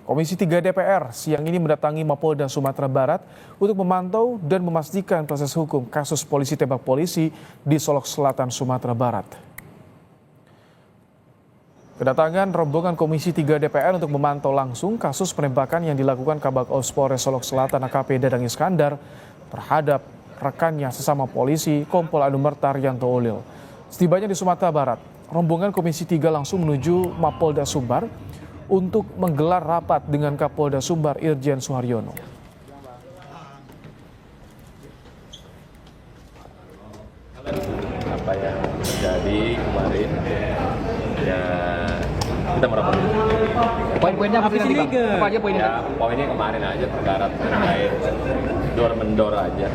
Komisi 3 DPR siang ini mendatangi Mapolda Sumatera Barat untuk memantau dan memastikan proses hukum kasus polisi tembak polisi di Solok Selatan, Sumatera Barat. Kedatangan rombongan Komisi 3 DPR untuk memantau langsung kasus penembakan yang dilakukan Kabak Ops Polres Solok Selatan AKP Dadang Iskandar terhadap rekannya sesama polisi Kompol Anumerta Rianto Ulil. Setibanya di Sumatera Barat, rombongan Komisi 3 langsung menuju Mapolda Sumbar untuk menggelar rapat dengan Kapolda Sumbar Irjen Suharyono. Apa yang terjadi kemarin ya kita merapat poin-poinnya apa sih Bang? Apa aja poinnya? Ya, poinnya kemarin aja perkara terkait dor-mendor aja.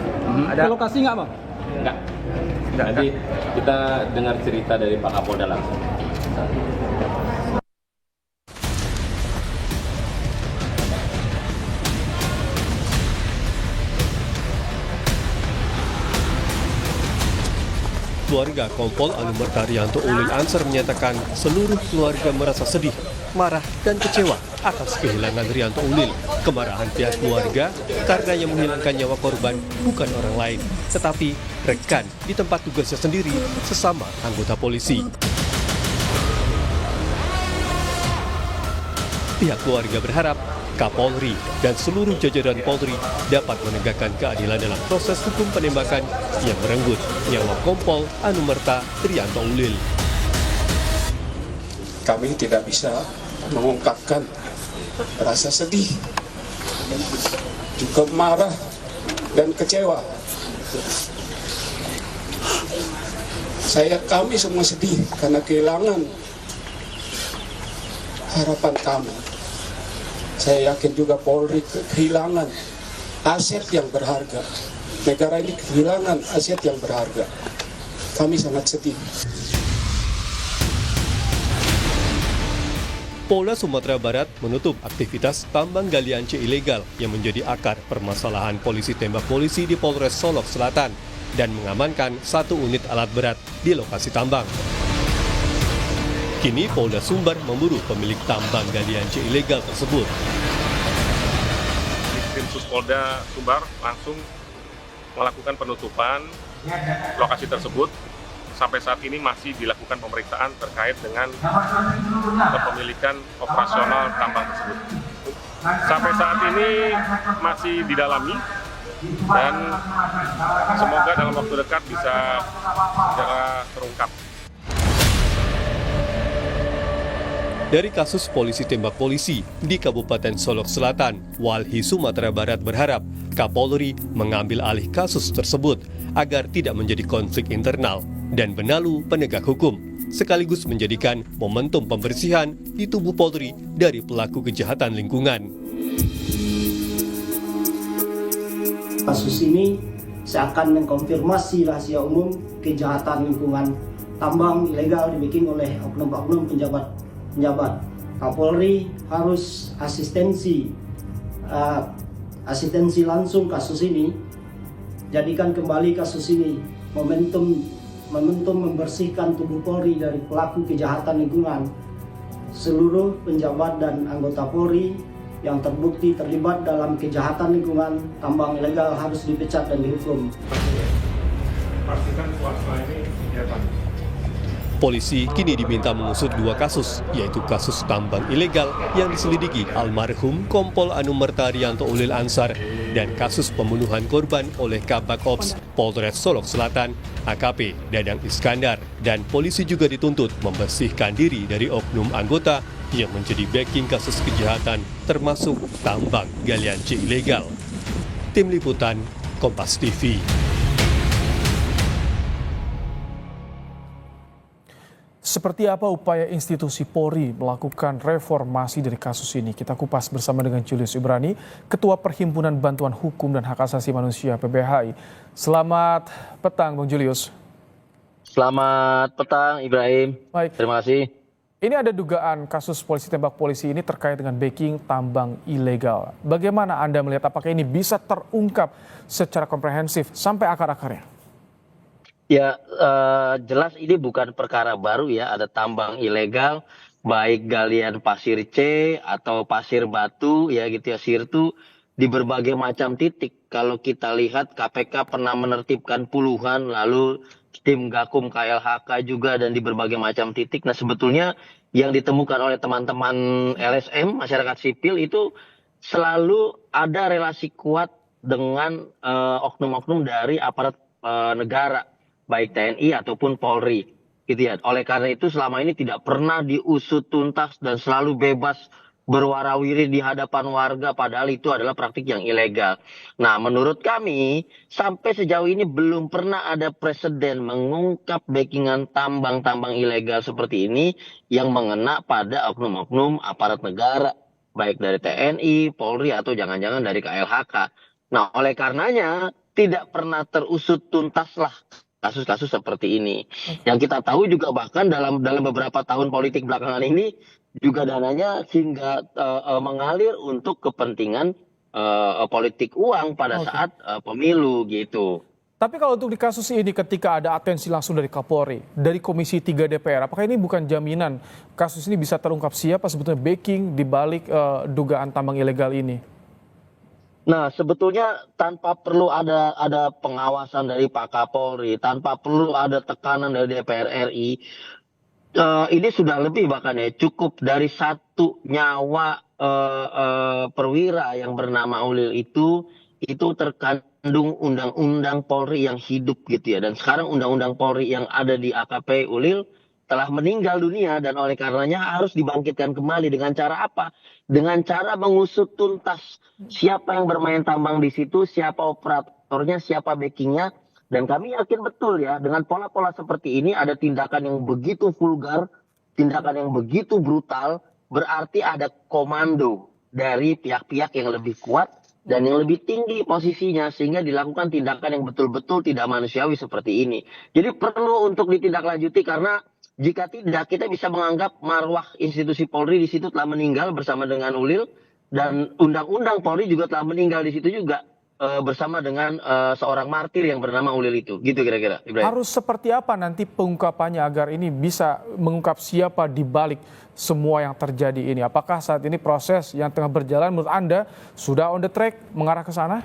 Ada lokasi nggak Bang? Enggak. Nanti kita dengar cerita dari Pak Kapolda langsung. Keluarga Kompol Anumerta Rianto Ulil Ansar menyatakan seluruh keluarga merasa sedih, marah, dan kecewa atas kehilangan Rianto Ulil. Kemarahan pihak keluarga karena yang menghilangkan nyawa korban bukan orang lain, tetapi rekan di tempat tugasnya sendiri, sesama anggota polisi. Pihak keluarga berharap Kapolri dan seluruh jajaran Polri dapat menegakkan keadilan dalam proses hukum penembakan yang merenggut nyawa Kompol Anumerta Rianto Ulil. Kami tidak bisa mengungkapkan rasa sedih, juga marah dan kecewa. Kami semua sedih karena kehilangan harapan kami. Saya yakin juga Polri kehilangan aset yang berharga. Negara ini kehilangan aset yang berharga. Kami sangat sedih. Polda Sumatera Barat menutup aktivitas tambang galian C ilegal yang menjadi akar permasalahan polisi tembak polisi di Polres Solok Selatan dan mengamankan 1 unit alat berat di lokasi tambang. Kini Polda Sumbar memburu pemilik tambang galian C ilegal tersebut. Tim Suspolda Sumbar langsung melakukan penutupan lokasi tersebut. Sampai saat ini masih dilakukan pemeriksaan terkait dengan kepemilikan operasional tambang tersebut. Sampai saat ini masih didalami dan semoga dalam waktu dekat bisa segera terungkap. Dari kasus polisi tembak polisi di Kabupaten Solok Selatan, Walhi Sumatera Barat berharap Kapolri mengambil alih kasus tersebut agar tidak menjadi konflik internal dan benalu penegak hukum, sekaligus menjadikan momentum pembersihan di tubuh Polri dari pelaku kejahatan lingkungan. Kasus ini seakan mengkonfirmasi rahasia umum kejahatan lingkungan tambang ilegal dibikin oleh oknum-oknum penjabat. Kapolri harus asistensi langsung kasus ini, jadikan kembali kasus ini momentum membersihkan tubuh Polri dari pelaku kejahatan lingkungan. Seluruh penjabat dan anggota Polri yang terbukti terlibat dalam kejahatan lingkungan tambang ilegal harus dipecat dan dihukum. Pastikan swasta ini kegiatan. Polisi kini diminta mengusut 2 kasus, yaitu kasus tambang ilegal yang diselidiki almarhum Kompol Anumerta Rianto Ulil Ansar dan kasus pembunuhan korban oleh Kabak Ops Polres Solok Selatan AKP Dadang Iskandar. Dan polisi juga dituntut membersihkan diri dari oknum anggota yang menjadi backing kasus kejahatan termasuk tambang galian C ilegal. Tim Liputan Kompas TV. Seperti apa upaya institusi Polri melakukan reformasi dari kasus ini? Kita kupas bersama dengan Julius Ibrani, Ketua Perhimpunan Bantuan Hukum dan Hak Asasi Manusia PBHI. Selamat petang, Bang Julius. Selamat petang, Ibrahim. Baik. Terima kasih. Ini ada dugaan kasus polisi tembak polisi ini terkait dengan backing tambang ilegal. Bagaimana Anda melihat apakah ini bisa terungkap secara komprehensif sampai akar-akarnya? Ya, jelas ini bukan perkara baru ya, ada tambang ilegal baik galian pasir C atau pasir batu ya gitu ya, sirtu di berbagai macam titik. Kalau kita lihat KPK pernah menertibkan puluhan, lalu tim Gakum KLHK juga, dan di berbagai macam titik. Nah, sebetulnya yang ditemukan oleh teman-teman LSM, masyarakat sipil, itu selalu ada relasi kuat dengan oknum-oknum dari aparat negara, baik TNI ataupun Polri, gitu ya. Oleh karena itu selama ini tidak pernah diusut tuntas dan selalu bebas berwarawiri di hadapan warga, padahal itu adalah praktik yang ilegal. Nah, menurut kami sampai sejauh ini belum pernah ada presiden mengungkap backingan tambang-tambang ilegal seperti ini yang mengena pada oknum-oknum aparat negara, baik dari TNI, Polri, atau jangan-jangan dari KLHK. Nah, oleh karenanya tidak pernah terusut tuntaslah kasus-kasus seperti ini. Yang kita tahu juga bahkan dalam beberapa tahun politik belakangan ini juga dananya hingga mengalir untuk kepentingan politik uang pada saat pemilu gitu. Tapi kalau untuk di kasus ini ketika ada atensi langsung dari Kapolri, dari Komisi 3 DPR, apakah ini bukan jaminan kasus ini bisa terungkap siapa sebetulnya backing di balik dugaan tambang ilegal ini? Nah, sebetulnya tanpa perlu ada pengawasan dari Pak Kapolri, tanpa perlu ada tekanan dari DPR RI, ini sudah lebih bahkan ya, cukup dari satu nyawa perwira yang bernama Ulil itu terkandung undang-undang Polri yang hidup gitu ya. Dan sekarang undang-undang Polri yang ada di AKP Ulil telah meninggal dunia, dan oleh karenanya harus dibangkitkan kembali. Dengan cara apa? Dengan cara mengusut tuntas siapa yang bermain tambang di situ, siapa operatornya, siapa backingnya. Dan kami yakin betul ya, dengan pola-pola seperti ini ada tindakan yang begitu vulgar, tindakan yang begitu brutal, berarti ada komando dari pihak-pihak yang lebih kuat dan yang lebih tinggi posisinya, sehingga dilakukan tindakan yang betul-betul tidak manusiawi seperti ini. Jadi perlu untuk ditindaklanjuti, karena jika tidak, kita bisa menganggap marwah institusi Polri di situ telah meninggal bersama dengan Ulil, dan undang-undang Polri juga telah meninggal di situ juga bersama dengan seorang martir yang bernama Ulil itu. Gitu kira-kira, Ibrahim. Harus seperti apa nanti pengungkapannya agar ini bisa mengungkap siapa di balik semua yang terjadi ini? Apakah saat ini proses yang tengah berjalan menurut Anda sudah on the track mengarah ke sana?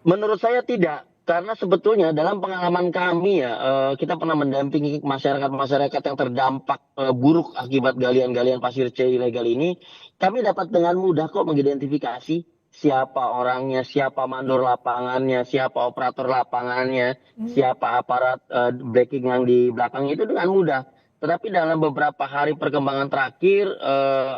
Menurut saya tidak. Karena sebetulnya dalam pengalaman kami ya, kita pernah mendampingi masyarakat-masyarakat yang terdampak buruk akibat galian-galian pasir C ilegal ini. Kami dapat dengan mudah kok mengidentifikasi siapa orangnya, siapa mandor lapangannya, siapa operator lapangannya, siapa aparat backing yang di belakang itu dengan mudah. Tetapi dalam beberapa hari perkembangan terakhir,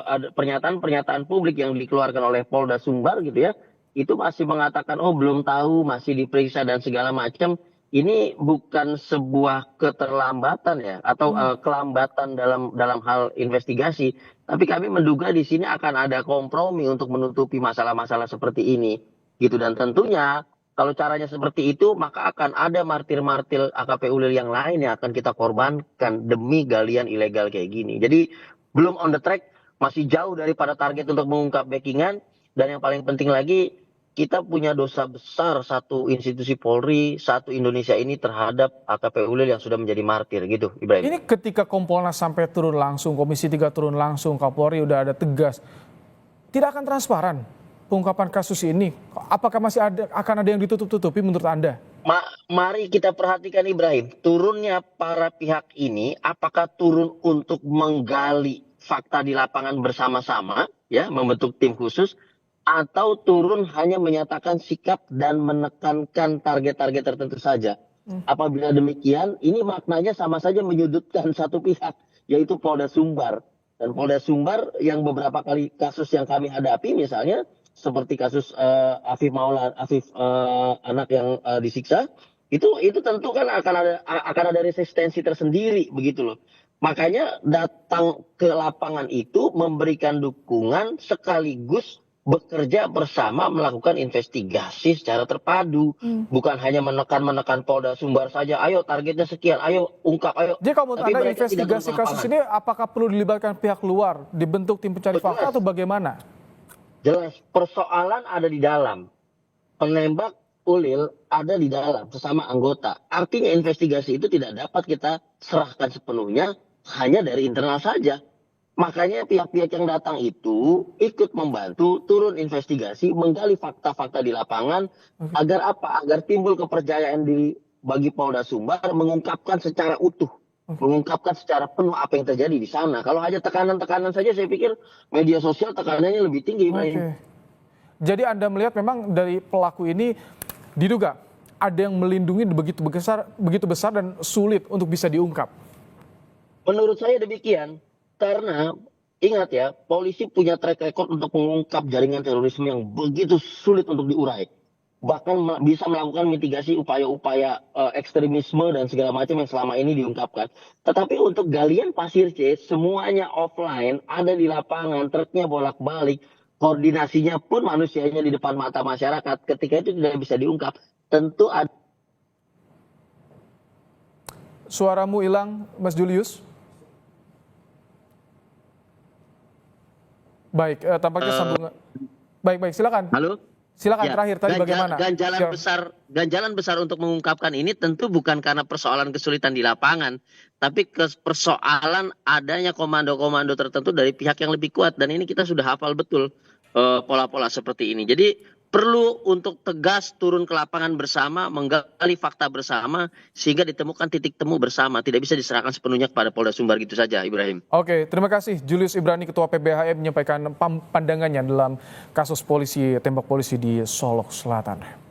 ada pernyataan-pernyataan publik yang dikeluarkan oleh Polda Sumbar gitu ya, itu masih mengatakan oh belum tahu, masih diperiksa dan segala macam. Ini bukan sebuah keterlambatan ya, atau kelambatan dalam hal investigasi, tapi kami menduga di sini akan ada kompromi untuk menutupi masalah-masalah seperti ini gitu. Dan tentunya kalau caranya seperti itu, maka akan ada martir-martir AKP Ulil yang lain yang akan kita korbankan demi galian ilegal kayak gini. Jadi belum on the track, masih jauh daripada target untuk mengungkap backingan. Dan yang paling penting lagi, kita punya dosa besar, satu institusi Polri, satu Indonesia ini terhadap AKP Ulil yang sudah menjadi martir gitu, Ibrahim. Ini ketika Kompolnas sampai turun langsung, Komisi 3 turun langsung, Kapolri udah ada tegas, tidak akan transparan pengungkapan kasus ini. Apakah masih akan ada yang ditutup-tutupi menurut Anda? Mari kita perhatikan, Ibrahim, turunnya para pihak ini apakah turun untuk menggali fakta di lapangan bersama-sama, ya, membentuk tim khusus, atau turun hanya menyatakan sikap dan menekankan target-target tertentu saja. Apabila demikian, ini maknanya sama saja menyudutkan satu pihak, yaitu Polda Sumbar. Dan Polda Sumbar yang beberapa kali kasus yang kami hadapi, misalnya seperti kasus Afif anak yang disiksa, itu tentu kan akan ada resistensi tersendiri begitu loh. Makanya datang ke lapangan itu memberikan dukungan sekaligus bekerja bersama melakukan investigasi secara terpadu, bukan hanya menekan Polda Sumbar saja. Ayo targetnya sekian, ayo ungkap, ayo. Jadi kalau menurut Anda investigasi kasus ini apakah perlu dilibatkan pihak luar, dibentuk tim pencari fakta atau bagaimana? Jelas, persoalan ada di dalam. Penembak Ulil ada di dalam sesama anggota. Artinya investigasi itu tidak dapat kita serahkan sepenuhnya hanya dari internal saja. Makanya pihak-pihak yang datang itu ikut membantu turun investigasi, menggali fakta-fakta di lapangan agar apa? Agar timbul kepercayaan diri bagi Polda Sumbar mengungkapkan secara utuh, mengungkapkan secara penuh apa yang terjadi di sana. Kalau hanya tekanan-tekanan saja, saya pikir media sosial tekanannya lebih tinggi, Ibrahim. Oke. Jadi Anda melihat memang dari pelaku ini diduga ada yang melindungi begitu besar dan sulit untuk bisa diungkap. Menurut saya demikian. Karena ingat ya, polisi punya track record untuk mengungkap jaringan terorisme yang begitu sulit untuk diurai. Bahkan bisa melakukan mitigasi upaya-upaya ekstremisme dan segala macam yang selama ini diungkapkan. Tetapi untuk galian Pasir C, semuanya offline, ada di lapangan, truknya bolak-balik, koordinasinya pun manusianya di depan mata masyarakat. Ketika itu tidak bisa diungkap, tentu ada. Suaramu hilang, Mas Julius. Baik, tampaknya sambungan. Baik, silakan. Halo? Silakan Ya, terakhir tadi bagaimana? Ganjalan besar untuk mengungkapkan ini tentu bukan karena persoalan kesulitan di lapangan, tapi persoalan adanya komando-komando tertentu dari pihak yang lebih kuat, dan ini kita sudah hafal betul pola-pola seperti ini. Jadi perlu untuk tegas turun ke lapangan bersama, menggali fakta bersama, sehingga ditemukan titik temu bersama. Tidak bisa diserahkan sepenuhnya kepada Polda Sumbar gitu saja, Ibrahim. Oke, terima kasih Julius Ibrani, Ketua PBHM menyampaikan pandangannya dalam kasus tembak polisi di Solok Selatan.